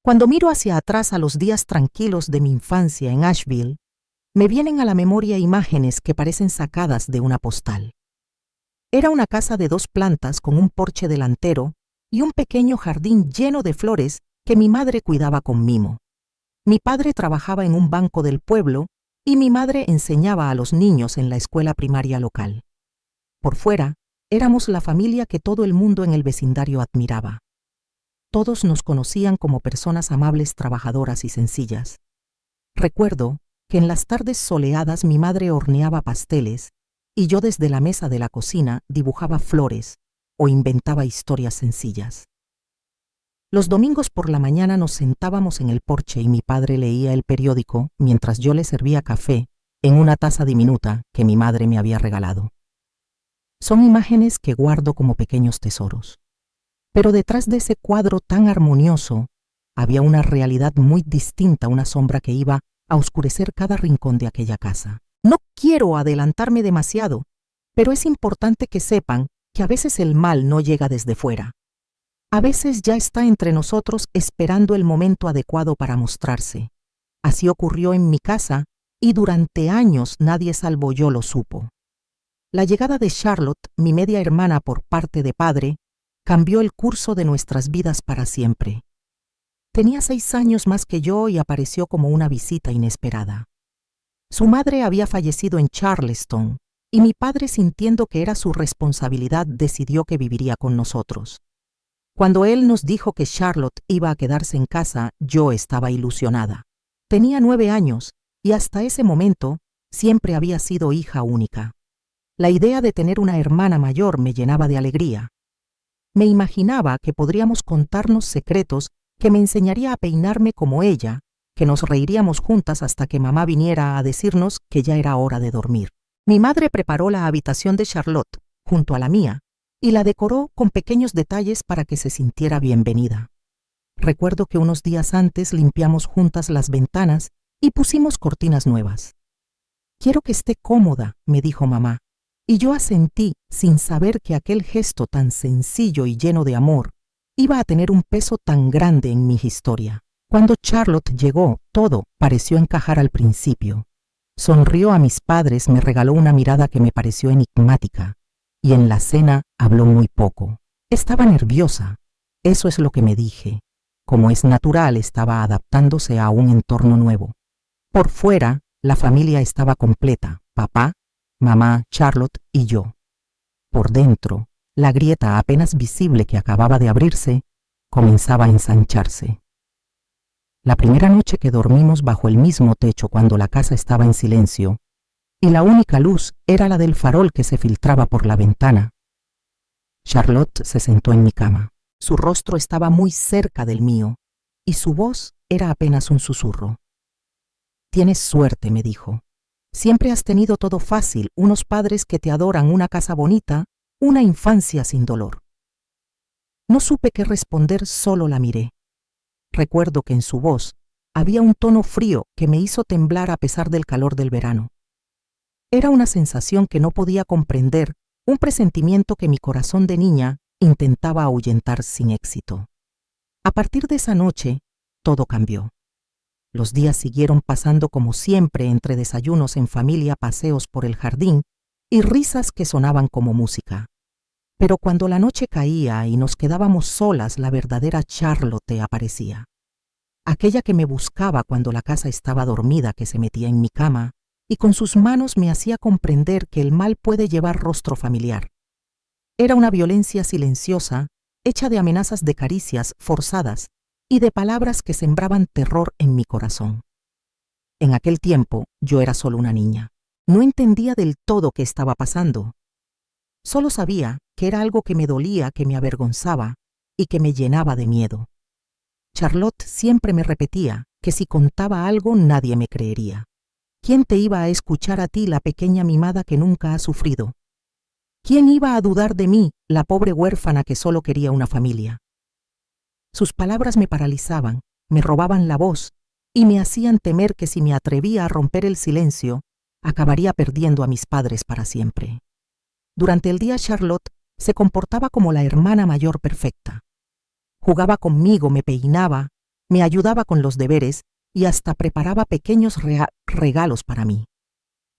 Cuando miro hacia atrás a los días tranquilos de mi infancia en Asheville, me vienen a la memoria imágenes que parecen sacadas de una postal. Era una casa de 2 plantas con un porche delantero y un pequeño jardín lleno de flores que mi madre cuidaba con mimo. Mi padre trabajaba en un banco del pueblo y mi madre enseñaba a los niños en la escuela primaria local. Por fuera, éramos la familia que todo el mundo en el vecindario admiraba. Todos nos conocían como personas amables, trabajadoras y sencillas. Recuerdo que en las tardes soleadas mi madre horneaba pasteles y yo desde la mesa de la cocina dibujaba flores o inventaba historias sencillas. Los domingos por la mañana nos sentábamos en el porche y mi padre leía el periódico mientras yo le servía café en una taza diminuta que mi madre me había regalado. Son imágenes que guardo como pequeños tesoros. Pero detrás de ese cuadro tan armonioso había una realidad muy distinta, una sombra que iba a oscurecer cada rincón de aquella casa. No quiero adelantarme demasiado, pero es importante que sepan que a veces el mal no llega desde fuera. A veces ya está entre nosotros esperando el momento adecuado para mostrarse. Así ocurrió en mi casa y durante años nadie salvo yo lo supo. La llegada de Charlotte, mi media hermana por parte de padre, cambió el curso de nuestras vidas para siempre. Tenía 6 años más que yo y apareció como una visita inesperada. Su madre había fallecido en Charleston y mi padre, sintiendo que era su responsabilidad, decidió que viviría con nosotros. Cuando él nos dijo que Charlotte iba a quedarse en casa, yo estaba ilusionada. Tenía 9 años y hasta ese momento siempre había sido hija única. La idea de tener una hermana mayor me llenaba de alegría. Me imaginaba que podríamos contarnos secretos, que me enseñaría a peinarme como ella, que nos reiríamos juntas hasta que mamá viniera a decirnos que ya era hora de dormir. Mi madre preparó la habitación de Charlotte, junto a la mía, y la decoró con pequeños detalles para que se sintiera bienvenida. Recuerdo que unos días antes limpiamos juntas las ventanas y pusimos cortinas nuevas. «Quiero que esté cómoda», me dijo mamá, y yo asentí sin saber que aquel gesto tan sencillo y lleno de amor iba a tener un peso tan grande en mi historia. Cuando Charlotte llegó, todo pareció encajar al principio. Sonrió a mis padres, me regaló una mirada que me pareció enigmática, y en la cena habló muy poco. Estaba nerviosa, eso es lo que me dije. Como es natural, estaba adaptándose a un entorno nuevo. Por fuera, la familia estaba completa, papá, mamá, Charlotte y yo. Por dentro, la grieta apenas visible que acababa de abrirse comenzaba a ensancharse. La primera noche que dormimos bajo el mismo techo cuando la casa estaba en silencio, y la única luz era la del farol que se filtraba por la ventana, Charlotte se sentó en mi cama. Su rostro estaba muy cerca del mío, y su voz era apenas un susurro. «Tienes suerte», me dijo. «Siempre has tenido todo fácil, unos padres que te adoran, una casa bonita, una infancia sin dolor». No supe qué responder, solo la miré. Recuerdo que en su voz había un tono frío que me hizo temblar a pesar del calor del verano. Era una sensación que no podía comprender, un presentimiento que mi corazón de niña intentaba ahuyentar sin éxito. A partir de esa noche, todo cambió. Los días siguieron pasando como siempre, entre desayunos en familia, paseos por el jardín y risas que sonaban como música. Pero cuando la noche caía y nos quedábamos solas, la verdadera Charlotte aparecía. Aquella que me buscaba cuando la casa estaba dormida, que se metía en mi cama y con sus manos me hacía comprender que el mal puede llevar rostro familiar. Era una violencia silenciosa, hecha de amenazas, de caricias forzadas y de palabras que sembraban terror en mi corazón. En aquel tiempo yo era solo una niña. No entendía del todo qué estaba pasando. Solo sabía que era algo que me dolía, que me avergonzaba y que me llenaba de miedo. Charlotte siempre me repetía que si contaba algo nadie me creería. ¿Quién te iba a escuchar a ti, la pequeña mimada que nunca ha sufrido? ¿Quién iba a dudar de mí, la pobre huérfana que solo quería una familia? Sus palabras me paralizaban, me robaban la voz y me hacían temer que si me atrevía a romper el silencio, acabaría perdiendo a mis padres para siempre. Durante el día Charlotte se comportaba como la hermana mayor perfecta. Jugaba conmigo, me peinaba me ayudaba con los deberes y hasta preparaba pequeños regalos para mí.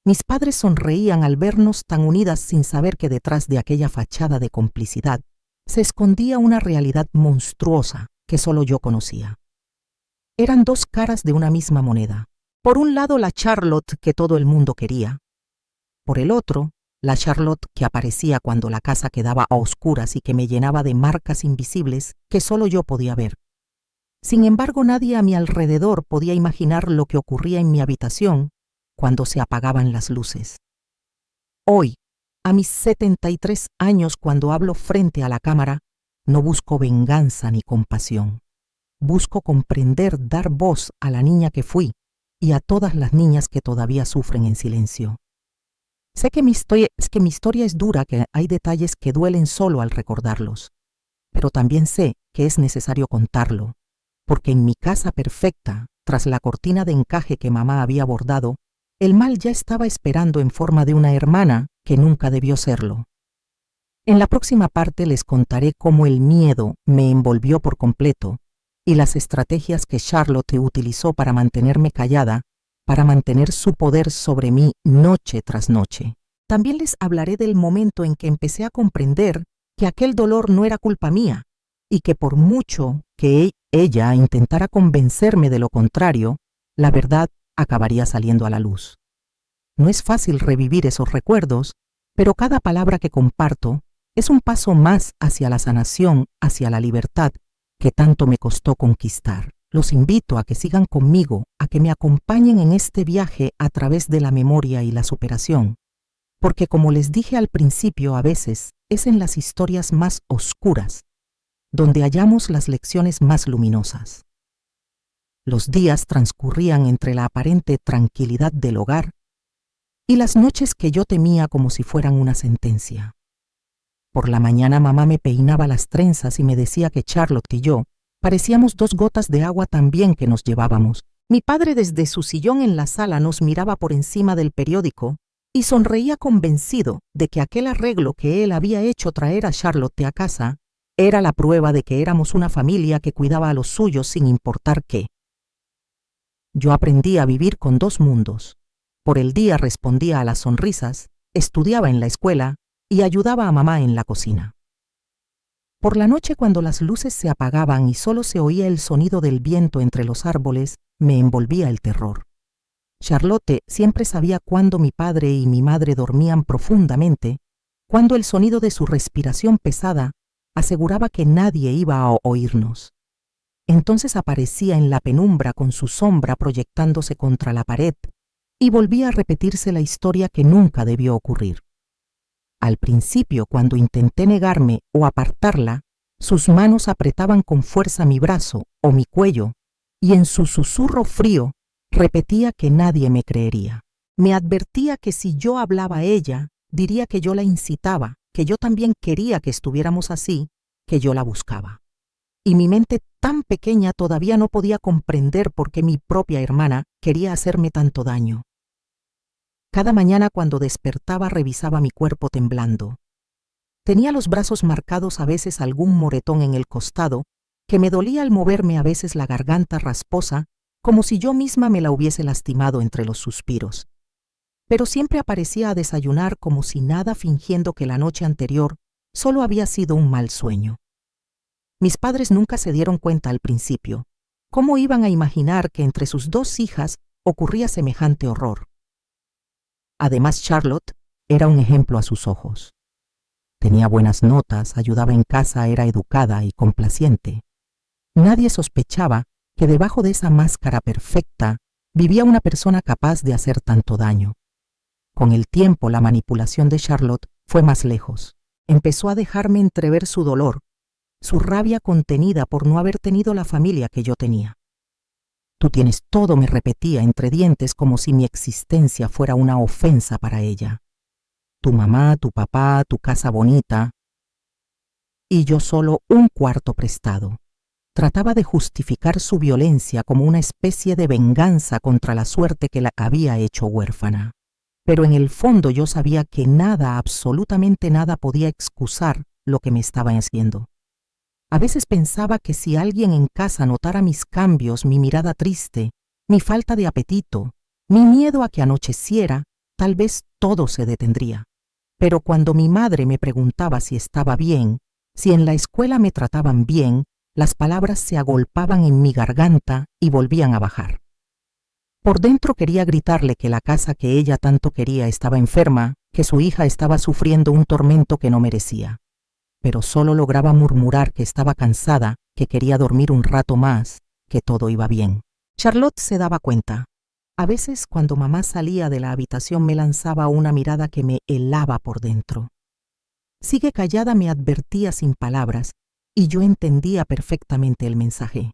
Mis padres sonreían al vernos tan unidas sin saber que detrás de aquella fachada de complicidad se escondía una realidad monstruosa que solo yo conocía. Eran dos caras de una misma moneda. Por un lado, la Charlotte que todo el mundo quería. Por el otro, la Charlotte que aparecía cuando la casa quedaba a oscuras y que me llenaba de marcas invisibles que solo yo podía ver. Sin embargo, nadie a mi alrededor podía imaginar lo que ocurría en mi habitación cuando se apagaban las luces. Hoy, a mis 73 años, cuando hablo frente a la cámara, no busco venganza ni compasión. Busco comprender, dar voz a la niña que fui y a todas las niñas que todavía sufren en silencio. Sé que mi historia es dura, que hay detalles que duelen solo al recordarlos, pero también sé que es necesario contarlo, porque en mi casa perfecta, tras la cortina de encaje que mamá había bordado, el mal ya estaba esperando en forma de una hermana que nunca debió serlo. En la próxima parte les contaré cómo el miedo me envolvió por completo y las estrategias que Charlotte utilizó para mantenerme callada, para mantener su poder sobre mí noche tras noche. También les hablaré del momento en que empecé a comprender que aquel dolor no era culpa mía y que por mucho que ella intentara convencerme de lo contrario, la verdad acabaría saliendo a la luz. No es fácil revivir esos recuerdos, pero cada palabra que comparto es un paso más hacia la sanación, hacia la libertad que tanto me costó conquistar. Los invito a que sigan conmigo, a que me acompañen en este viaje a través de la memoria y la superación, porque como les dije al principio, a veces es en las historias más oscuras donde hallamos las lecciones más luminosas. Los días transcurrían entre la aparente tranquilidad del hogar y las noches que yo temía como si fueran una sentencia. Por la mañana mamá me peinaba las trenzas y me decía que Charlotte y yo parecíamos dos gotas de agua tan bien que nos llevábamos. Mi padre desde su sillón en la sala nos miraba por encima del periódico y sonreía convencido de que aquel arreglo que él había hecho traer a Charlotte a casa era la prueba de que éramos una familia que cuidaba a los suyos sin importar qué. Yo aprendí a vivir con dos mundos. Por el día respondía a las sonrisas, estudiaba en la escuela y ayudaba a mamá en la cocina. Por la noche, cuando las luces se apagaban y solo se oía el sonido del viento entre los árboles, me envolvía el terror. Charlotte siempre sabía cuándo mi padre y mi madre dormían profundamente, cuando el sonido de su respiración pesada aseguraba que nadie iba a oírnos. Entonces aparecía en la penumbra con su sombra proyectándose contra la pared y volvía a repetirse la historia que nunca debió ocurrir. Al principio, cuando intenté negarme o apartarla, sus manos apretaban con fuerza mi brazo o mi cuello y en su susurro frío repetía que nadie me creería. Me advertía que si yo hablaba a ella, diría que yo la incitaba, que yo también quería que estuviéramos así, que yo la buscaba. Y mi mente tan pequeña todavía no podía comprender por qué mi propia hermana quería hacerme tanto daño. Cada mañana cuando despertaba revisaba mi cuerpo temblando. Tenía los brazos marcados, a veces algún moretón en el costado, que me dolía al moverme, a veces la garganta rasposa, como si yo misma me la hubiese lastimado entre los suspiros. Pero siempre aparecía a desayunar como si nada, fingiendo que la noche anterior solo había sido un mal sueño. Mis padres nunca se dieron cuenta al principio. ¿Cómo iban a imaginar que entre sus dos hijas ocurría semejante horror? Además, Charlotte era un ejemplo a sus ojos. Tenía buenas notas, ayudaba en casa, era educada y complaciente. Nadie sospechaba que debajo de esa máscara perfecta vivía una persona capaz de hacer tanto daño. Con el tiempo, la manipulación de Charlotte fue más lejos. Empezó a dejarme entrever su dolor, su rabia contenida por no haber tenido la familia que yo tenía. Tú tienes todo, me repetía entre dientes, como si mi existencia fuera una ofensa para ella. Tu mamá, tu papá, tu casa bonita. Y yo solo un cuarto prestado. Trataba de justificar su violencia como una especie de venganza contra la suerte que la había hecho huérfana. Pero en el fondo yo sabía que nada, absolutamente nada, podía excusar lo que me estaba haciendo. A veces pensaba que si alguien en casa notara mis cambios, mi mirada triste, mi falta de apetito, mi miedo a que anocheciera, tal vez todo se detendría. Pero cuando mi madre me preguntaba si estaba bien, si en la escuela me trataban bien, las palabras se agolpaban en mi garganta y volvían a bajar. Por dentro quería gritarle que la casa que ella tanto quería estaba enferma, que su hija estaba sufriendo un tormento que no merecía. Pero solo lograba murmurar que estaba cansada, que quería dormir un rato más, que todo iba bien. Charlotte se daba cuenta. A veces cuando mamá salía de la habitación me lanzaba una mirada que me helaba por dentro. Sigue callada, me advertía sin palabras, y yo entendía perfectamente el mensaje.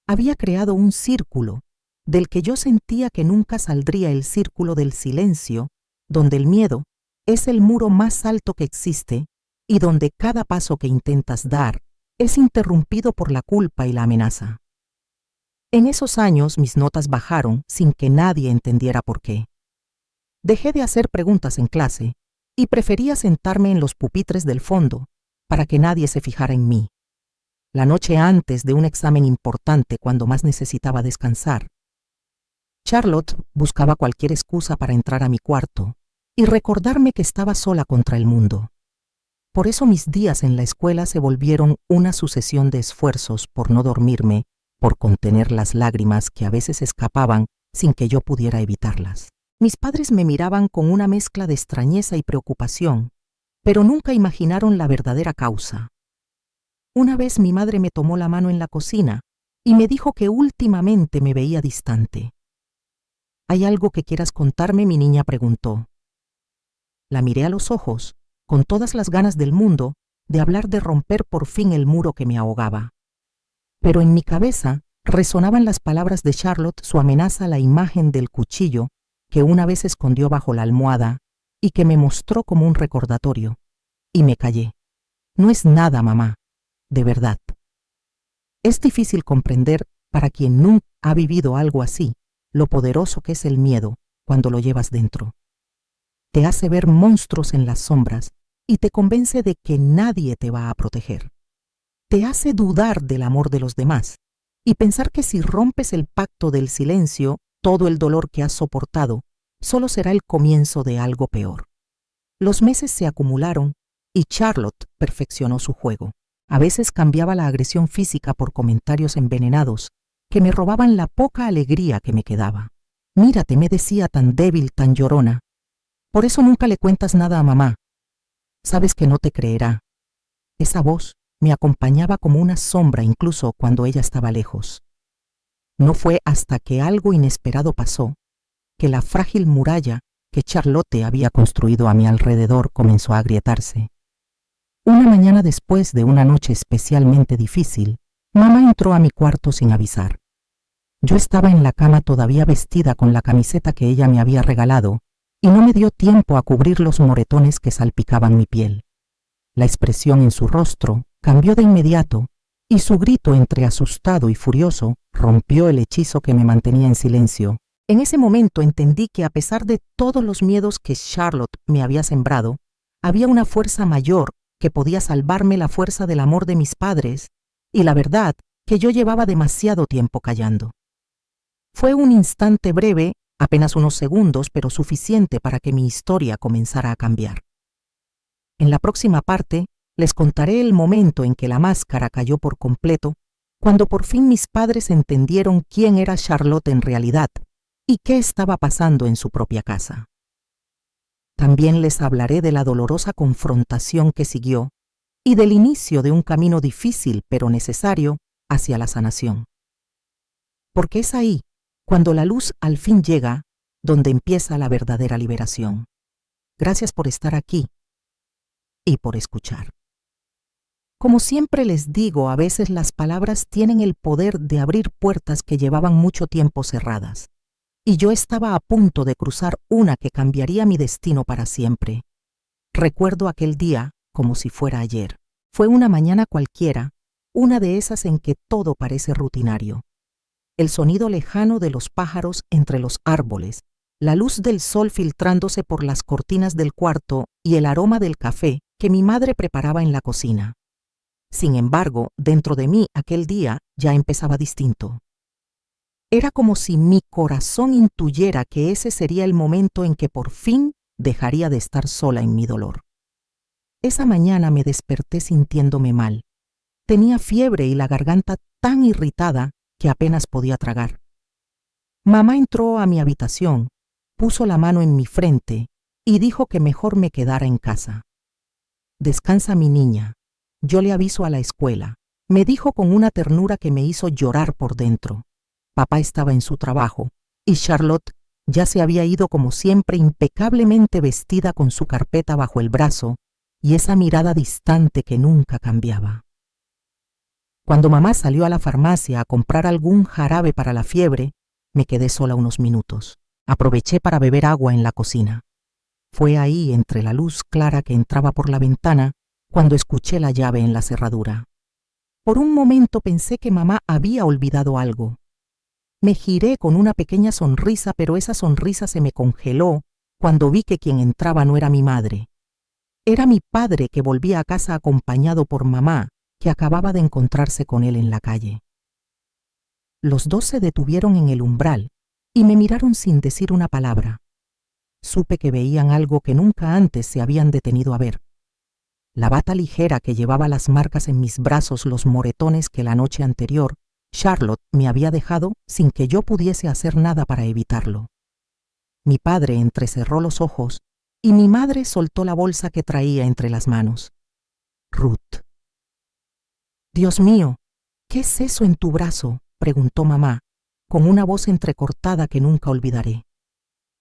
Había creado un círculo, del que yo sentía que nunca saldría, el círculo del silencio, donde el miedo es el muro más alto que existe y donde cada paso que intentas dar es interrumpido por la culpa y la amenaza. En esos años mis notas bajaron sin que nadie entendiera por qué. Dejé de hacer preguntas en clase y prefería sentarme en los pupitres del fondo para que nadie se fijara en mí. La noche antes de un examen importante, cuando más necesitaba descansar, Charlotte buscaba cualquier excusa para entrar a mi cuarto y recordarme que estaba sola contra el mundo. Por eso mis días en la escuela se volvieron una sucesión de esfuerzos por no dormirme, por contener las lágrimas que a veces escapaban sin que yo pudiera evitarlas. Mis padres me miraban con una mezcla de extrañeza y preocupación, pero nunca imaginaron la verdadera causa. Una vez mi madre me tomó la mano en la cocina y me dijo que últimamente me veía distante. ¿Hay algo que quieras contarme?, mi niña preguntó. La miré a los ojos, con todas las ganas del mundo de hablar de romper por fin el muro que me ahogaba. Pero en mi cabeza resonaban las palabras de Charlotte, su amenaza, la imagen del cuchillo que una vez escondió bajo la almohada y que me mostró como un recordatorio. Y me callé. No es nada, mamá, de verdad. Es difícil comprender, para quien nunca ha vivido algo así, lo poderoso que es el miedo cuando lo llevas dentro. Te hace ver monstruos en las sombras y te convence de que nadie te va a proteger. Te hace dudar del amor de los demás y pensar que si rompes el pacto del silencio, todo el dolor que has soportado solo será el comienzo de algo peor. Los meses se acumularon y Charlotte perfeccionó su juego. A veces cambiaba la agresión física por comentarios envenenados que me robaban la poca alegría que me quedaba. Mírate, me decía, tan débil, tan llorona. Por eso nunca le cuentas nada a mamá. Sabes que no te creerá. Esa voz me acompañaba como una sombra incluso cuando ella estaba lejos. No fue hasta que algo inesperado pasó que la frágil muralla que Charlotte había construido a mi alrededor comenzó a agrietarse. Una mañana después de una noche especialmente difícil, mamá entró a mi cuarto sin avisar. Yo estaba en la cama todavía vestida con la camiseta que ella me había regalado y no me dio tiempo a cubrir los moretones que salpicaban mi piel. La expresión en su rostro cambió de inmediato y su grito, entre asustado y furioso, rompió el hechizo que me mantenía en silencio. En ese momento entendí que a pesar de todos los miedos que Charlotte me había sembrado, había una fuerza mayor que podía salvarme, la fuerza del amor de mis padres y la verdad que yo llevaba demasiado tiempo callando. Fue un instante breve, apenas unos segundos, pero suficiente para que mi historia comenzara a cambiar. En la próxima parte les contaré el momento en que la máscara cayó por completo, cuando por fin mis padres entendieron quién era Charlotte en realidad y qué estaba pasando en su propia casa. También les hablaré de la dolorosa confrontación que siguió y del inicio de un camino difícil pero necesario hacia la sanación. Porque es ahí, cuando la luz al fin llega, donde empieza la verdadera liberación. Gracias por estar aquí y por escuchar. Como siempre les digo, a veces las palabras tienen el poder de abrir puertas que llevaban mucho tiempo cerradas. Y yo estaba a punto de cruzar una que cambiaría mi destino para siempre. Recuerdo aquel día como si fuera ayer. Fue una mañana cualquiera, una de esas en que todo parece rutinario. El sonido lejano de los pájaros entre los árboles, la luz del sol filtrándose por las cortinas del cuarto y el aroma del café que mi madre preparaba en la cocina. Sin embargo, dentro de mí aquel día ya empezaba distinto. Era como si mi corazón intuyera que ese sería el momento en que por fin dejaría de estar sola en mi dolor. Esa mañana me desperté sintiéndome mal. Tenía fiebre y la garganta tan irritada que apenas podía tragar. Mamá entró a mi habitación, puso la mano en mi frente y dijo que mejor me quedara en casa. «Descansa, mi niña. Yo le aviso a la escuela», me dijo con una ternura que me hizo llorar por dentro. Papá estaba en su trabajo y Charlotte ya se había ido como siempre impecablemente vestida con su carpeta bajo el brazo y esa mirada distante que nunca cambiaba. Cuando mamá salió a la farmacia a comprar algún jarabe para la fiebre, me quedé sola unos minutos. Aproveché para beber agua en la cocina. Fue ahí, entre la luz clara que entraba por la ventana, cuando escuché la llave en la cerradura. Por un momento pensé que mamá había olvidado algo. Me giré con una pequeña sonrisa, pero esa sonrisa se me congeló cuando vi que quien entraba no era mi madre. Era mi padre, que volvía a casa acompañado por mamá, que acababa de encontrarse con él en la calle. Los dos se detuvieron en el umbral y me miraron sin decir una palabra. Supe que veían algo que nunca antes se habían detenido a ver. La bata ligera que llevaba las marcas en mis brazos, los moretones que la noche anterior Charlotte me había dejado sin que yo pudiese hacer nada para evitarlo. Mi padre entrecerró los ojos y mi madre soltó la bolsa que traía entre las manos. «Ruth». «Dios mío, ¿qué es eso en tu brazo?», preguntó mamá, con una voz entrecortada que nunca olvidaré.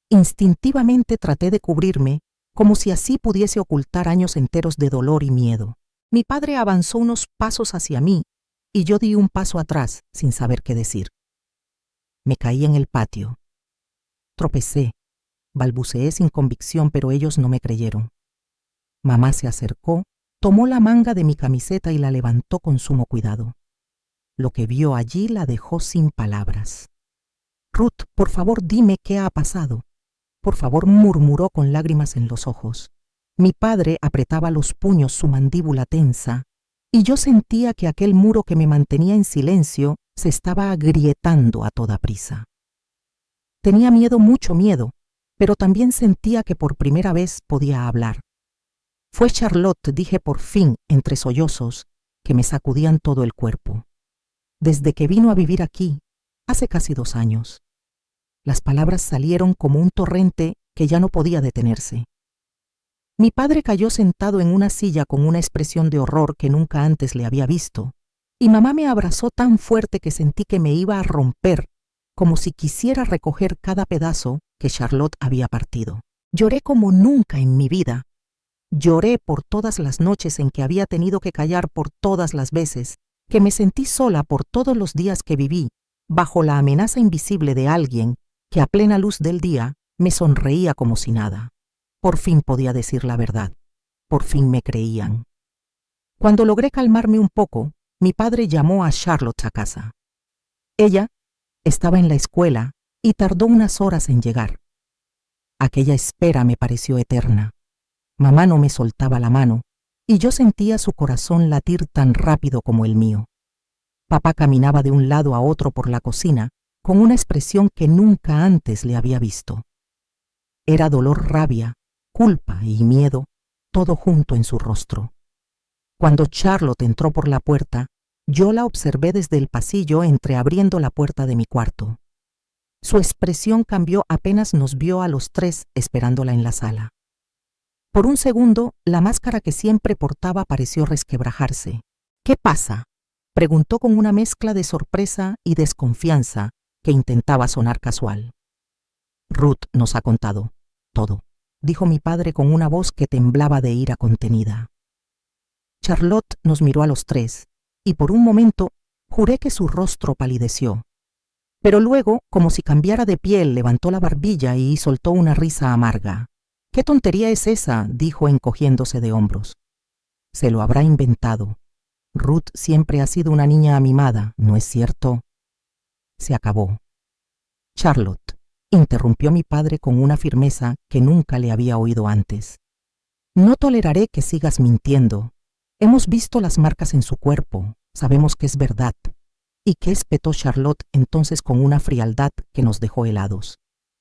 Instintivamente traté de cubrirme, como si así pudiese ocultar años enteros de dolor y miedo. Mi padre avanzó unos pasos hacia mí y yo di un paso atrás sin saber qué decir. Me caí en el patio. Tropecé, balbuceé sin convicción, pero ellos no me creyeron. Mamá se acercó, tomó la manga de mi camiseta y la levantó con sumo cuidado. Lo que vio allí la dejó sin palabras. «Ruth, por favor, dime qué ha pasado». «Por favor», murmuró con lágrimas en los ojos. Mi padre apretaba los puños, su mandíbula tensa, y yo sentía que aquel muro que me mantenía en silencio se estaba agrietando a toda prisa. Tenía miedo, mucho miedo, pero también sentía que por primera vez podía hablar. «Fue Charlotte», dije por fin entre sollozos que me sacudían todo el cuerpo. «Desde que vino a vivir aquí, hace casi 2 años». Las palabras salieron como un torrente que ya no podía detenerse. Mi padre cayó sentado en una silla con una expresión de horror que nunca antes le había visto, y mamá me abrazó tan fuerte que sentí que me iba a romper, como si quisiera recoger cada pedazo que Charlotte había partido. Lloré como nunca en mi vida. Lloré por todas las noches en que había tenido que callar, por todas las veces que me sentí sola, por todos los días que viví bajo la amenaza invisible de alguien que a plena luz del día me sonreía como si nada. Por fin podía decir la verdad. Por fin me creían. Cuando logré calmarme un poco, mi padre llamó a Charlotte a casa. Ella estaba en la escuela y tardó unas horas en llegar. Aquella espera me pareció eterna. Mamá no me soltaba la mano y yo sentía su corazón latir tan rápido como el mío. Papá caminaba de un lado a otro por la cocina con una expresión que nunca antes le había visto. Era dolor, rabia, culpa y miedo, todo junto en su rostro. Cuando Charlotte entró por la puerta, yo la observé desde el pasillo, entreabriendo la puerta de mi cuarto. Su expresión cambió apenas nos vio a los 3 esperándola en la sala. Por un segundo, la máscara que siempre portaba pareció resquebrajarse. «¿Qué pasa?», preguntó con una mezcla de sorpresa y desconfianza que intentaba sonar casual. «Ruth nos ha contado todo», dijo mi padre con una voz que temblaba de ira contenida. Charlotte nos miró a los 3 y por un momento juré que su rostro palideció. Pero luego, como si cambiara de piel, levantó la barbilla y soltó una risa amarga. «¿Qué tontería es esa?», dijo encogiéndose de hombros. «Se lo habrá inventado. Ruth siempre ha sido una niña amimada, ¿no es cierto?». Se acabó. «Charlotte», interrumpió mi padre con una firmeza que nunca le había oído antes. «No toleraré que sigas mintiendo. Hemos visto las marcas en su cuerpo, sabemos que es verdad. ¿Y qué espetó Charlotte entonces con una frialdad que nos dejó helados?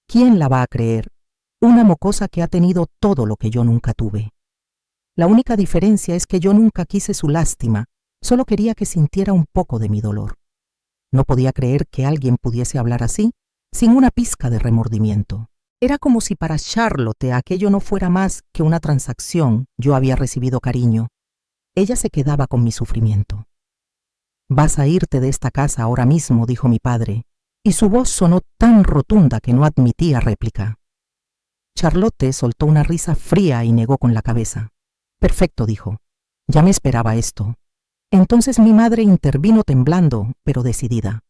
¿Quién la va a creer? Una mocosa que ha tenido todo lo que yo nunca tuve. La única diferencia es que yo nunca quise su lástima, solo quería que sintiera un poco de mi dolor. No podía creer que alguien pudiese hablar así, sin una pizca de remordimiento. Era como si para Charlotte aquello no fuera más que una transacción. Yo había recibido cariño. Ella se quedaba con mi sufrimiento. «Vas a irte de esta casa ahora mismo», dijo mi padre, y su voz sonó tan rotunda que no admitía réplica. Charlotte soltó una risa fría y negó con la cabeza. «Perfecto», dijo. «Ya me esperaba esto». Entonces mi madre intervino temblando, pero decidida.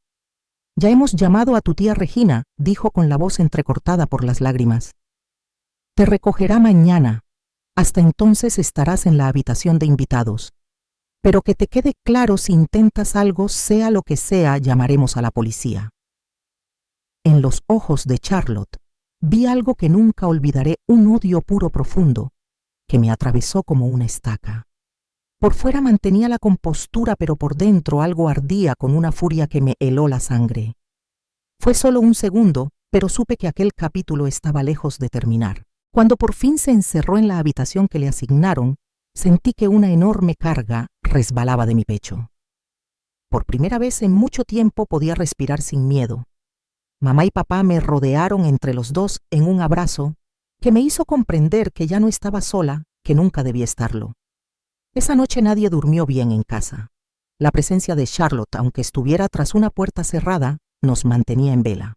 «Ya hemos llamado a tu tía Regina», dijo con la voz entrecortada por las lágrimas. «Te recogerá mañana. Hasta entonces estarás en la habitación de invitados. Pero que te quede claro, si intentas algo, sea lo que sea, llamaremos a la policía». En los ojos de Charlotte vi algo que nunca olvidaré, un odio puro profundo, que me atravesó como una estaca. Por fuera mantenía la compostura, pero por dentro algo ardía con una furia que me heló la sangre. Fue solo un segundo, pero supe que aquel capítulo estaba lejos de terminar. Cuando por fin se encerró en la habitación que le asignaron, sentí que una enorme carga resbalaba de mi pecho. Por primera vez en mucho tiempo podía respirar sin miedo. Mamá y papá me rodearon entre los dos en un abrazo que me hizo comprender que ya no estaba sola, que nunca debía estarlo. Esa noche nadie durmió bien en casa. La presencia de Charlotte, aunque estuviera tras una puerta cerrada, nos mantenía en vela.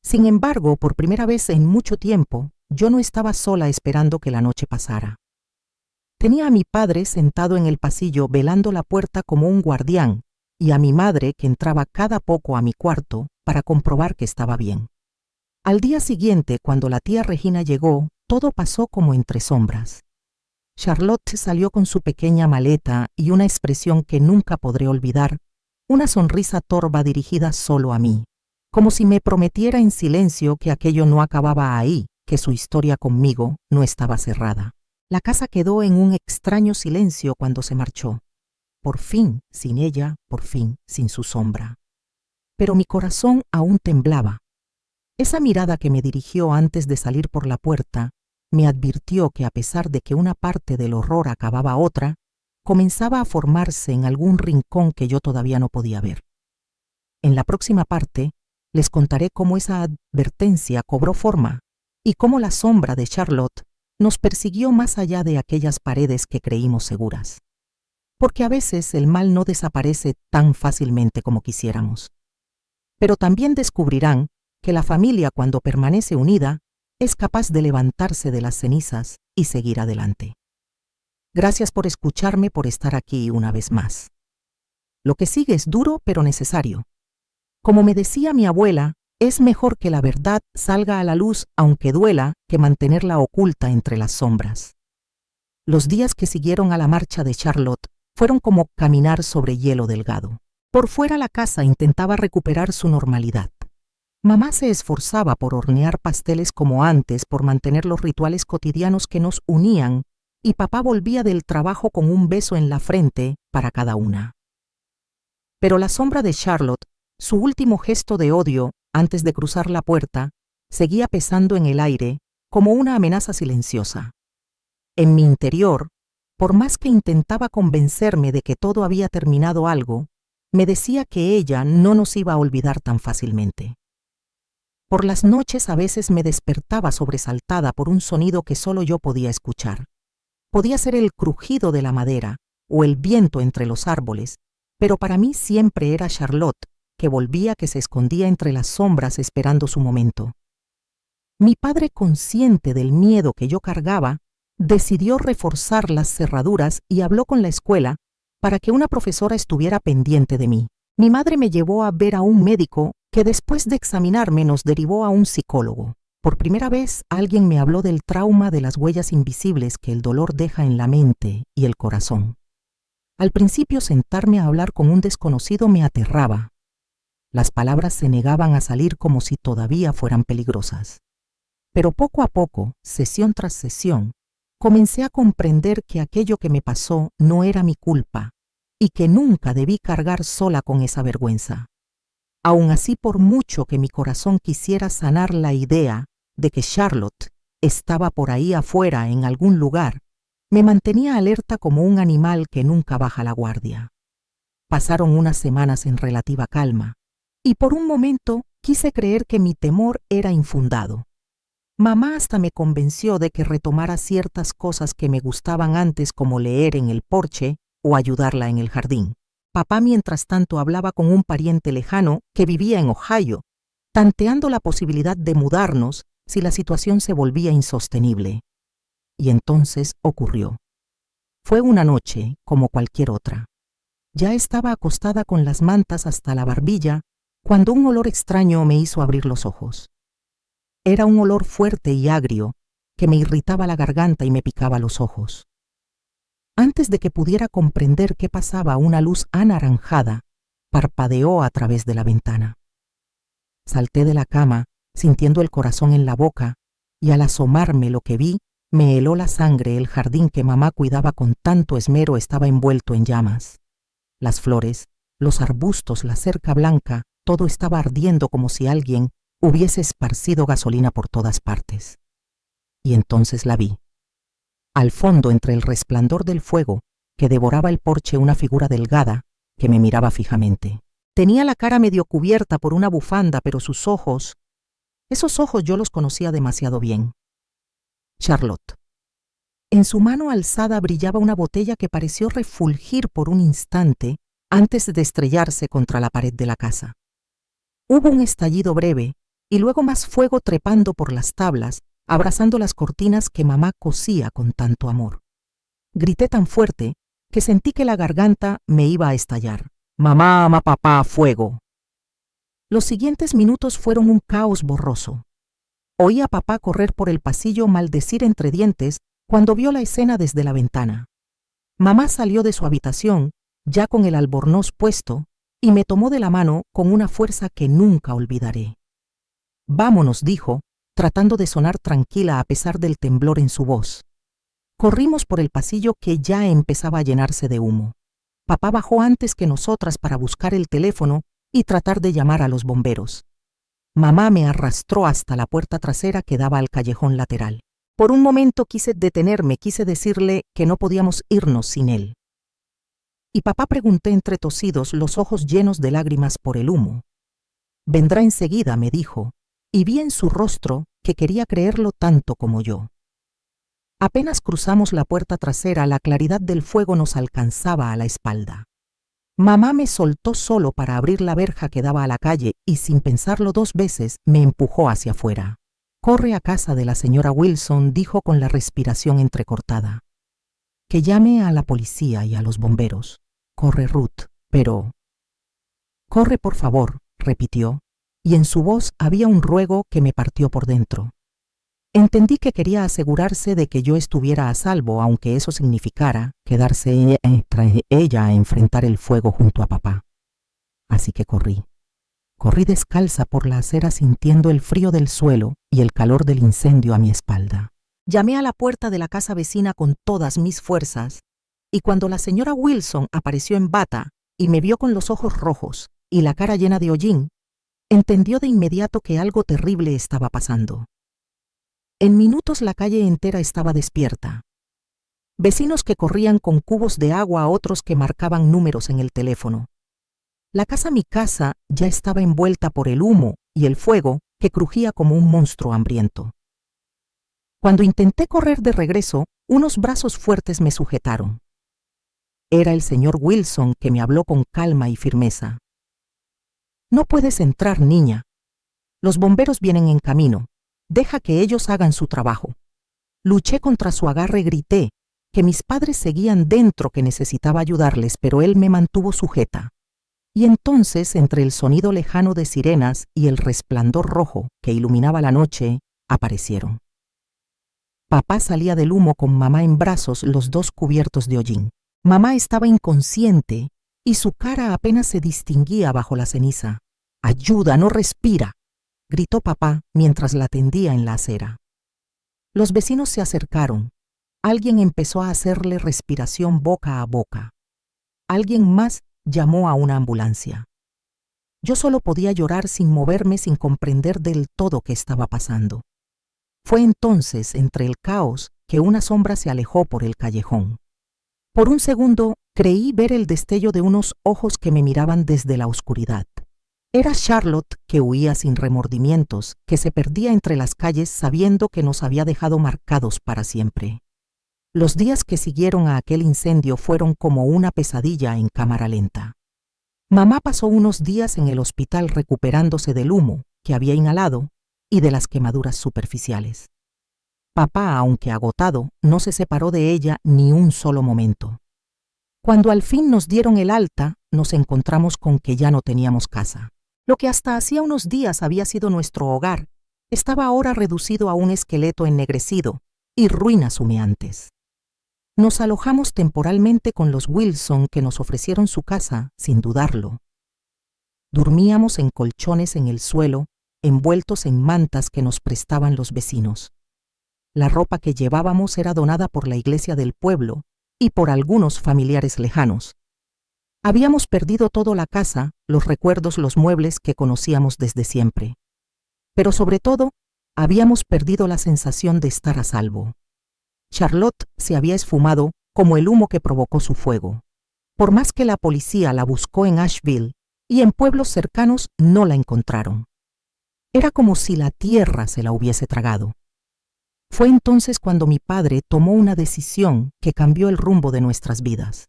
Sin embargo, por primera vez en mucho tiempo, yo no estaba sola esperando que la noche pasara. Tenía a mi padre sentado en el pasillo velando la puerta como un guardián, y a mi madre que entraba cada poco a mi cuarto para comprobar que estaba bien. Al día siguiente, cuando la tía Regina llegó, todo pasó como entre sombras. Charlotte salió con su pequeña maleta y una expresión que nunca podré olvidar, una sonrisa torva dirigida solo a mí, como si me prometiera en silencio que aquello no acababa ahí, que su historia conmigo no estaba cerrada. La casa quedó en un extraño silencio cuando se marchó. Por fin, sin ella, por fin, sin su sombra. Pero mi corazón aún temblaba. Esa mirada que me dirigió antes de salir por la puerta me advirtió que a pesar de que una parte del horror acababa otra, comenzaba a formarse en algún rincón que yo todavía no podía ver. En la próxima parte les contaré cómo esa advertencia cobró forma y cómo la sombra de Charlotte nos persiguió más allá de aquellas paredes que creímos seguras. Porque a veces el mal no desaparece tan fácilmente como quisiéramos. Pero también descubrirán que la familia, cuando permanece unida, es capaz de levantarse de las cenizas y seguir adelante. Gracias por escucharme, por estar aquí una vez más. Lo que sigue es duro pero necesario. Como me decía mi abuela, es mejor que la verdad salga a la luz aunque duela que mantenerla oculta entre las sombras. Los días que siguieron a la marcha de Charlotte fueron como caminar sobre hielo delgado. Por fuera la casa intentaba recuperar su normalidad. Mamá se esforzaba por hornear pasteles como antes, por mantener los rituales cotidianos que nos unían, y papá volvía del trabajo con un beso en la frente para cada una. Pero la sombra de Charlotte, su último gesto de odio antes de cruzar la puerta, seguía pesando en el aire como una amenaza silenciosa. En mi interior, por más que intentaba convencerme de que todo había terminado algo, me decía que ella no nos iba a olvidar tan fácilmente. Por las noches a veces me despertaba sobresaltada por un sonido que solo yo podía escuchar. Podía ser el crujido de la madera o el viento entre los árboles, pero para mí siempre era Charlotte, que volvía, que se escondía entre las sombras esperando su momento. Mi padre, consciente del miedo que yo cargaba, decidió reforzar las cerraduras y habló con la escuela para que una profesora estuviera pendiente de mí. Mi madre me llevó a ver a un médico que después de examinarme nos derivó a un psicólogo. Por primera vez alguien me habló del trauma de las huellas invisibles que el dolor deja en la mente y el corazón. Al principio sentarme a hablar con un desconocido me aterraba. Las palabras se negaban a salir como si todavía fueran peligrosas. Pero poco a poco, sesión tras sesión, comencé a comprender que aquello que me pasó no era mi culpa y que nunca debí cargar sola con esa vergüenza. Aun así, por mucho que mi corazón quisiera sanar la idea de que Charlotte estaba por ahí afuera en algún lugar, me mantenía alerta como un animal que nunca baja la guardia. Pasaron unas semanas en relativa calma, y por un momento quise creer que mi temor era infundado. Mamá hasta me convenció de que retomara ciertas cosas que me gustaban antes, como leer en el porche o ayudarla en el jardín. Papá, mientras tanto, hablaba con un pariente lejano que vivía en Ohio, tanteando la posibilidad de mudarnos si la situación se volvía insostenible. Y entonces ocurrió. Fue una noche como cualquier otra. Ya estaba acostada con las mantas hasta la barbilla cuando un olor extraño me hizo abrir los ojos. Era un olor fuerte y agrio que me irritaba la garganta y me picaba los ojos. Antes de que pudiera comprender qué pasaba, una luz anaranjada parpadeó a través de la ventana. Salté de la cama, sintiendo el corazón en la boca, y al asomarme lo que vi, me heló la sangre. El jardín que mamá cuidaba con tanto esmero estaba envuelto en llamas. Las flores, los arbustos, la cerca blanca, todo estaba ardiendo como si alguien hubiese esparcido gasolina por todas partes. Y entonces la vi. Al fondo, entre el resplandor del fuego que devoraba el porche, una figura delgada que me miraba fijamente. Tenía la cara medio cubierta por una bufanda, pero sus ojos, esos ojos yo los conocía demasiado bien. Charlotte. En su mano alzada brillaba una botella que pareció refulgir por un instante antes de estrellarse contra la pared de la casa. Hubo un estallido breve y luego más fuego trepando por las tablas, abrazando las cortinas que mamá cosía con tanto amor. Grité tan fuerte que sentí que la garganta me iba a estallar. «Mamá, papá, fuego». Los siguientes minutos fueron un caos borroso. Oí a papá correr por el pasillo, maldecir entre dientes cuando vio la escena desde la ventana. Mamá salió de su habitación, ya con el albornoz puesto, y me tomó de la mano con una fuerza que nunca olvidaré. «Vámonos», dijo, tratando de sonar tranquila a pesar del temblor en su voz. Corrimos por el pasillo que ya empezaba a llenarse de humo. Papá bajó antes que nosotras para buscar el teléfono y tratar de llamar a los bomberos. Mamá me arrastró hasta la puerta trasera que daba al callejón lateral. Por un momento quise detenerme, quise decirle que no podíamos irnos sin él. Y papá, pregunté entre tosidos, los ojos llenos de lágrimas por el humo. «Vendrá enseguida», me dijo, y vi en su rostro que quería creerlo tanto como yo. Apenas cruzamos la puerta trasera, la claridad del fuego nos alcanzaba a la espalda. Mamá me soltó solo para abrir la verja que daba a la calle y, sin pensarlo dos veces, me empujó hacia afuera. «Corre a casa de la señora Wilson», dijo con la respiración entrecortada. «Que llame a la policía y a los bomberos. Corre, Ruth, pero...». «Corre, por favor», repitió, y en su voz había un ruego que me partió por dentro. Entendí que quería asegurarse de que yo estuviera a salvo, aunque eso significara quedarse tras ella a enfrentar el fuego junto a papá. Así que corrí. Corrí descalza por la acera, sintiendo el frío del suelo y el calor del incendio a mi espalda. Llamé a la puerta de la casa vecina con todas mis fuerzas, y cuando la señora Wilson apareció en bata y me vio con los ojos rojos y la cara llena de hollín, entendió de inmediato que algo terrible estaba pasando. En minutos la calle entera estaba despierta. Vecinos que corrían con cubos de agua, a otros que marcaban números en el teléfono. Mi casa, ya estaba envuelta por el humo y el fuego que crujía como un monstruo hambriento. Cuando intenté correr de regreso, unos brazos fuertes me sujetaron. Era el señor Wilson, que me habló con calma y firmeza. «No puedes entrar, niña. Los bomberos vienen en camino. Deja que ellos hagan su trabajo». Luché contra su agarre, grité que mis padres seguían dentro, que necesitaba ayudarles, pero él me mantuvo sujeta. Y entonces, entre el sonido lejano de sirenas y el resplandor rojo que iluminaba la noche, aparecieron. Papá salía del humo con mamá en brazos, los dos cubiertos de hollín. Mamá estaba inconsciente y su cara apenas se distinguía bajo la ceniza. «Ayuda, no respira», gritó papá mientras la tendía en la acera. Los vecinos se acercaron. alguien empezó a hacerle respiración boca a boca. Alguien más llamó a una ambulancia. Yo solo podía llorar sin moverme, sin comprender del todo qué estaba pasando. Fue entonces, entre el caos, que una sombra se alejó por el callejón. Por un segundo creí ver el destello de unos ojos que me miraban desde la oscuridad. Era Charlotte, que huía sin remordimientos, que se perdía entre las calles sabiendo que nos había dejado marcados para siempre. Los días que siguieron a aquel incendio fueron como una pesadilla en cámara lenta. Mamá pasó unos días en el hospital recuperándose del humo que había inhalado y de las quemaduras superficiales. Papá, aunque agotado, no se separó de ella ni un solo momento. Cuando al fin nos dieron el alta, nos encontramos con que ya no teníamos casa. Lo que hasta hacía unos días había sido nuestro hogar, estaba ahora reducido a un esqueleto ennegrecido y ruinas humeantes. Nos alojamos temporalmente con los Wilson, que nos ofrecieron su casa sin dudarlo. Dormíamos en colchones en el suelo, envueltos en mantas que nos prestaban los vecinos. La ropa que llevábamos era donada por la iglesia del pueblo y por algunos familiares lejanos. Habíamos perdido toda la casa, los recuerdos, los muebles que conocíamos desde siempre. Pero sobre todo, habíamos perdido la sensación de estar a salvo. Charlotte se había esfumado como el humo que provocó su fuego. Por más que la policía la buscó en Asheville y en pueblos cercanos, no la encontraron. Era como si la tierra se la hubiese tragado. Fue entonces cuando mi padre tomó una decisión que cambió el rumbo de nuestras vidas.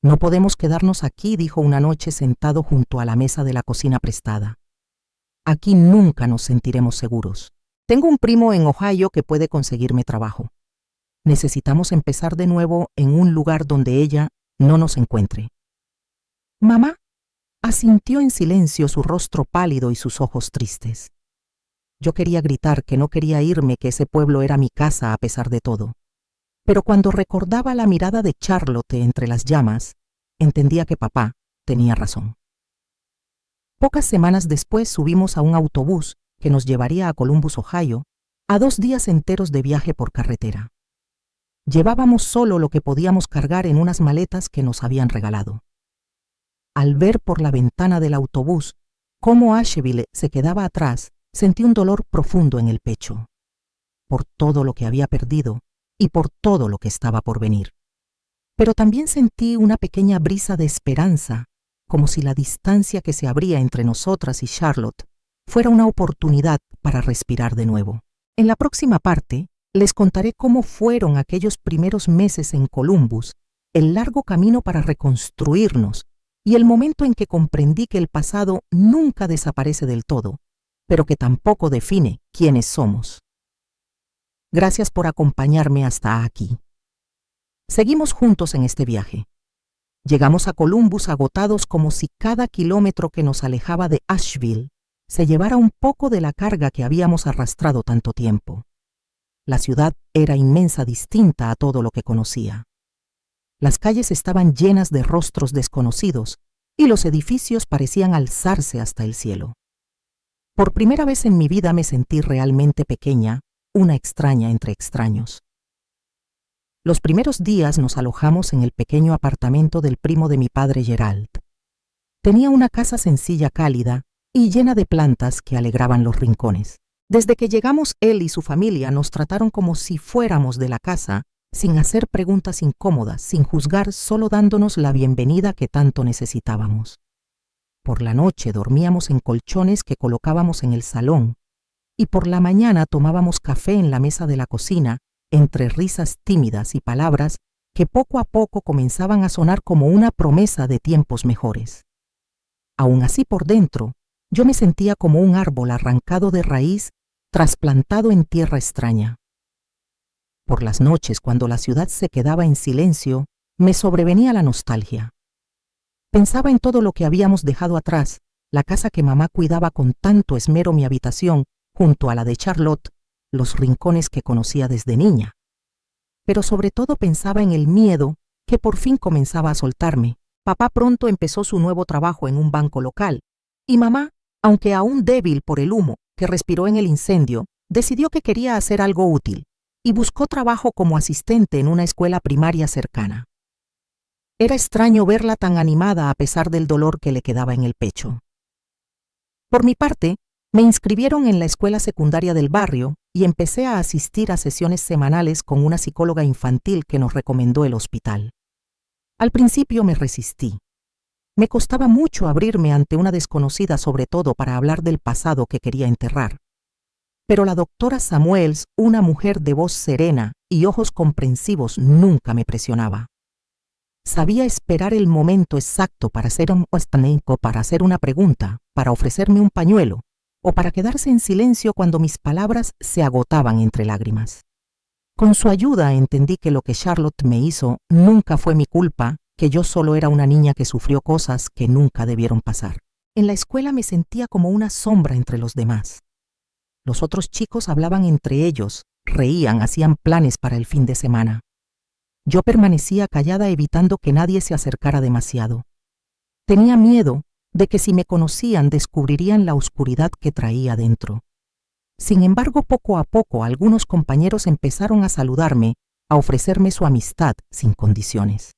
No podemos quedarnos aquí, dijo una noche sentado junto a la mesa de la cocina prestada. Aquí nunca nos sentiremos seguros. Tengo un primo en Ohio que puede conseguirme trabajo. Necesitamos empezar de nuevo en un lugar donde ella no nos encuentre. Mamá asintió en silencio, su rostro pálido y sus ojos tristes. Yo quería gritar que no quería irme, que ese pueblo era mi casa a pesar de todo. Pero cuando recordaba la mirada de Charlotte entre las llamas, entendía que papá tenía razón. Pocas semanas después subimos a un autobús que nos llevaría a Columbus, Ohio, a 2 días enteros de viaje por carretera. Llevábamos solo lo que podíamos cargar en unas maletas que nos habían regalado. Al ver por la ventana del autobús cómo Asheville se quedaba atrás, sentí un dolor profundo en el pecho, por todo lo que había perdido y por todo lo que estaba por venir. Pero también sentí una pequeña brisa de esperanza, como si la distancia que se abría entre nosotras y Charlotte fuera una oportunidad para respirar de nuevo. En la próxima parte, les contaré cómo fueron aquellos primeros meses en Columbus, el largo camino para reconstruirnos y el momento en que comprendí que el pasado nunca desaparece del todo, pero que tampoco define quiénes somos. Gracias por acompañarme hasta aquí. Seguimos juntos en este viaje. Llegamos a Columbus agotados, como si cada kilómetro que nos alejaba de Asheville se llevara un poco de la carga que habíamos arrastrado tanto tiempo. La ciudad era inmensa, distinta a todo lo que conocía. Las calles estaban llenas de rostros desconocidos y los edificios parecían alzarse hasta el cielo. Por primera vez en mi vida me sentí realmente pequeña, una extraña entre extraños. Los primeros días nos alojamos en el pequeño apartamento del primo de mi padre, Gerald. Tenía una casa sencilla, cálida y llena de plantas que alegraban los rincones. Desde que llegamos, él y su familia nos trataron como si fuéramos de la casa, sin hacer preguntas incómodas, sin juzgar, solo dándonos la bienvenida que tanto necesitábamos. Por la noche dormíamos en colchones que colocábamos en el salón, y por la mañana tomábamos café en la mesa de la cocina, entre risas tímidas y palabras que poco a poco comenzaban a sonar como una promesa de tiempos mejores. Aún así, por dentro, yo me sentía como un árbol arrancado de raíz, trasplantado en tierra extraña. Por las noches, cuando la ciudad se quedaba en silencio, me sobrevenía la nostalgia. Pensaba en todo lo que habíamos dejado atrás, la casa que mamá cuidaba con tanto esmero, mi habitación, junto a la de Charlotte, los rincones que conocía desde niña. Pero sobre todo pensaba en el miedo que por fin comenzaba a soltarme. Papá pronto empezó su nuevo trabajo en un banco local, y mamá, aunque aún débil por el humo que respiró en el incendio, decidió que quería hacer algo útil, y buscó trabajo como asistente en una escuela primaria cercana. Era extraño verla tan animada a pesar del dolor que le quedaba en el pecho. Por mi parte, me inscribieron en la escuela secundaria del barrio y empecé a asistir a sesiones semanales con una psicóloga infantil que nos recomendó el hospital. Al principio me resistí. Me costaba mucho abrirme ante una desconocida, sobre todo para hablar del pasado que quería enterrar. Pero la doctora Samuels, una mujer de voz serena y ojos comprensivos, nunca me presionaba. Sabía esperar el momento exacto para hacer una pregunta, para ofrecerme un pañuelo, o para quedarse en silencio cuando mis palabras se agotaban entre lágrimas. Con su ayuda entendí que lo que Charlotte me hizo nunca fue mi culpa, que yo solo era una niña que sufrió cosas que nunca debieron pasar. En la escuela me sentía como una sombra entre los demás. Los otros chicos hablaban entre ellos, reían, hacían planes para el fin de semana. Yo permanecía callada evitando que nadie se acercara demasiado. Tenía miedo de que si me conocían descubrirían la oscuridad que traía dentro. Sin embargo, poco a poco algunos compañeros empezaron a saludarme, a ofrecerme su amistad sin condiciones.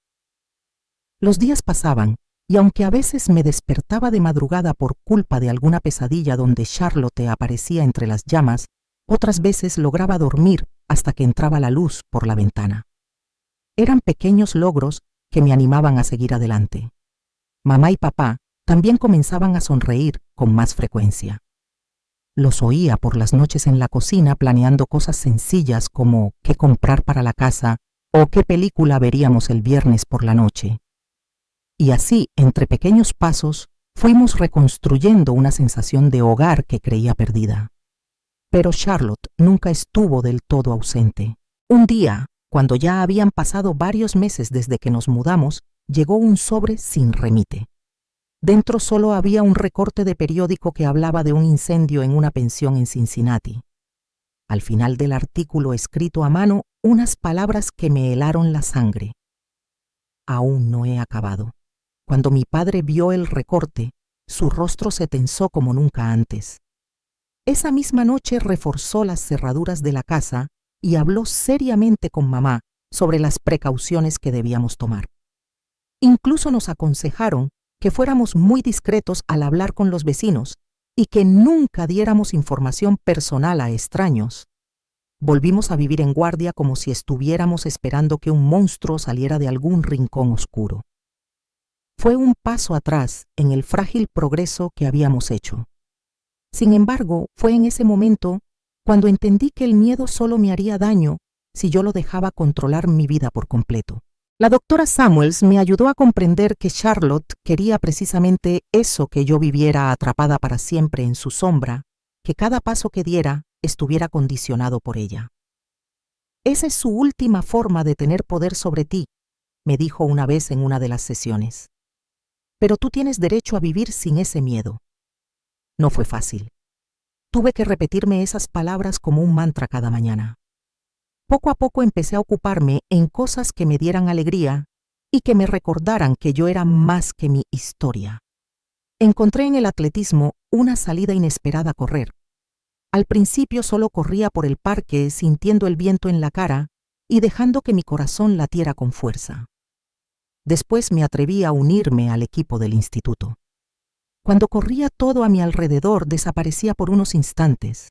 Los días pasaban, y aunque a veces me despertaba de madrugada por culpa de alguna pesadilla donde Charlotte aparecía entre las llamas, otras veces lograba dormir hasta que entraba la luz por la ventana. Eran pequeños logros que me animaban a seguir adelante. Mamá y papá también comenzaban a sonreír con más frecuencia. Los oía por las noches en la cocina planeando cosas sencillas como qué comprar para la casa o qué película veríamos el viernes por la noche. Y así, entre pequeños pasos, fuimos reconstruyendo una sensación de hogar que creía perdida. Pero Charlotte nunca estuvo del todo ausente. Un día, cuando ya habían pasado varios meses desde que nos mudamos, llegó un sobre sin remite. Dentro solo había un recorte de periódico que hablaba de un incendio en una pensión en Cincinnati. Al final del artículo escrito a mano, unas palabras que me helaron la sangre. Aún no he acabado. Cuando mi padre vio el recorte, su rostro se tensó como nunca antes. Esa misma noche reforzó las cerraduras de la casa y habló seriamente con mamá sobre las precauciones que debíamos tomar. Incluso nos aconsejaron que fuéramos muy discretos al hablar con los vecinos y que nunca diéramos información personal a extraños. Volvimos a vivir en guardia como si estuviéramos esperando que un monstruo saliera de algún rincón oscuro. Fue un paso atrás en el frágil progreso que habíamos hecho. Sin embargo, fue en ese momento cuando entendí que el miedo solo me haría daño si yo lo dejaba controlar mi vida por completo. La doctora Samuels me ayudó a comprender que Charlotte quería precisamente eso, que yo viviera atrapada para siempre en su sombra, que cada paso que diera estuviera condicionado por ella. Esa es su última forma de tener poder sobre ti, me dijo una vez en una de las sesiones. Pero tú tienes derecho a vivir sin ese miedo. No fue fácil. Tuve que repetirme esas palabras como un mantra cada mañana. Poco a poco empecé a ocuparme en cosas que me dieran alegría y que me recordaran que yo era más que mi historia. Encontré en el atletismo una salida inesperada a correr. Al principio solo corría por el parque sintiendo el viento en la cara y dejando que mi corazón latiera con fuerza. Después me atreví a unirme al equipo del instituto. Cuando corría todo a mi alrededor desaparecía por unos instantes.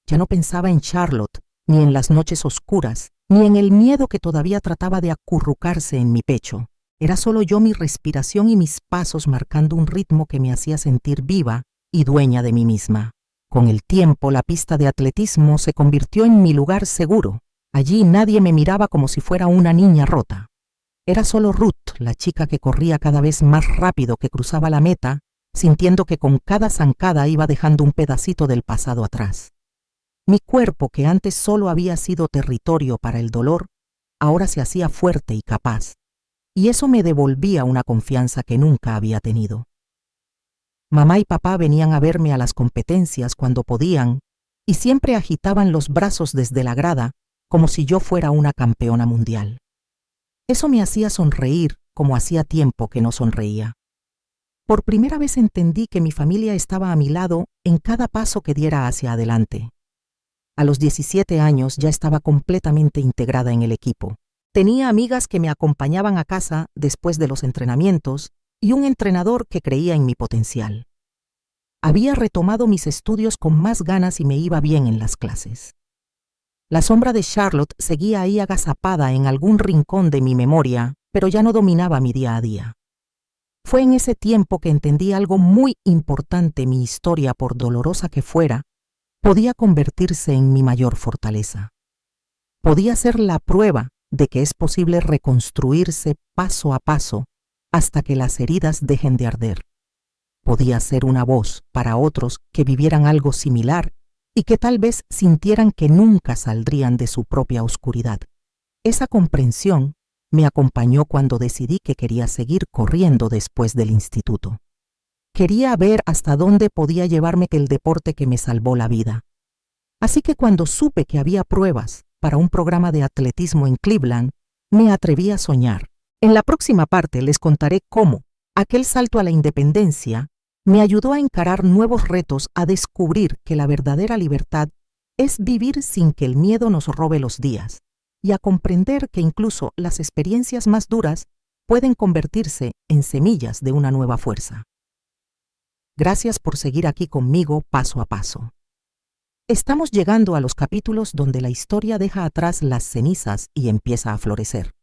Ya no pensaba en Charlotte, ni en las noches oscuras, ni en el miedo que todavía trataba de acurrucarse en mi pecho. Era solo yo, mi respiración y mis pasos marcando un ritmo que me hacía sentir viva y dueña de mí misma. Con el tiempo, la pista de atletismo se convirtió en mi lugar seguro. Allí nadie me miraba como si fuera una niña rota. Era solo Ruth, la chica que corría cada vez más rápido, que cruzaba la meta, sintiendo que con cada zancada iba dejando un pedacito del pasado atrás. Mi cuerpo, que antes solo había sido territorio para el dolor, ahora se hacía fuerte y capaz, y eso me devolvía una confianza que nunca había tenido. Mamá y papá venían a verme a las competencias cuando podían, y siempre agitaban los brazos desde la grada como si yo fuera una campeona mundial. Eso me hacía sonreír como hacía tiempo que no sonreía. Por primera vez entendí que mi familia estaba a mi lado en cada paso que diera hacia adelante. A los 17 años ya estaba completamente integrada en el equipo. Tenía amigas que me acompañaban a casa después de los entrenamientos y un entrenador que creía en mi potencial. Había retomado mis estudios con más ganas y me iba bien en las clases. La sombra de Charlotte seguía ahí agazapada en algún rincón de mi memoria, pero ya no dominaba mi día a día. Fue en ese tiempo que entendí algo muy importante: mi historia, por dolorosa que fuera, podía convertirse en mi mayor fortaleza. Podía ser la prueba de que es posible reconstruirse paso a paso hasta que las heridas dejen de arder. Podía ser una voz para otros que vivieran algo similar y que tal vez sintieran que nunca saldrían de su propia oscuridad. Esa comprensión me acompañó cuando decidí que quería seguir corriendo después del instituto. Quería ver hasta dónde podía llevarme el deporte que me salvó la vida. Así que cuando supe que había pruebas para un programa de atletismo en Cleveland, me atreví a soñar. En la próxima parte les contaré cómo aquel salto a la independencia me ayudó a encarar nuevos retos, a descubrir que la verdadera libertad es vivir sin que el miedo nos robe los días, y a comprender que incluso las experiencias más duras pueden convertirse en semillas de una nueva fuerza. Gracias por seguir aquí conmigo paso a paso. Estamos llegando a los capítulos donde la historia deja atrás las cenizas y empieza a florecer.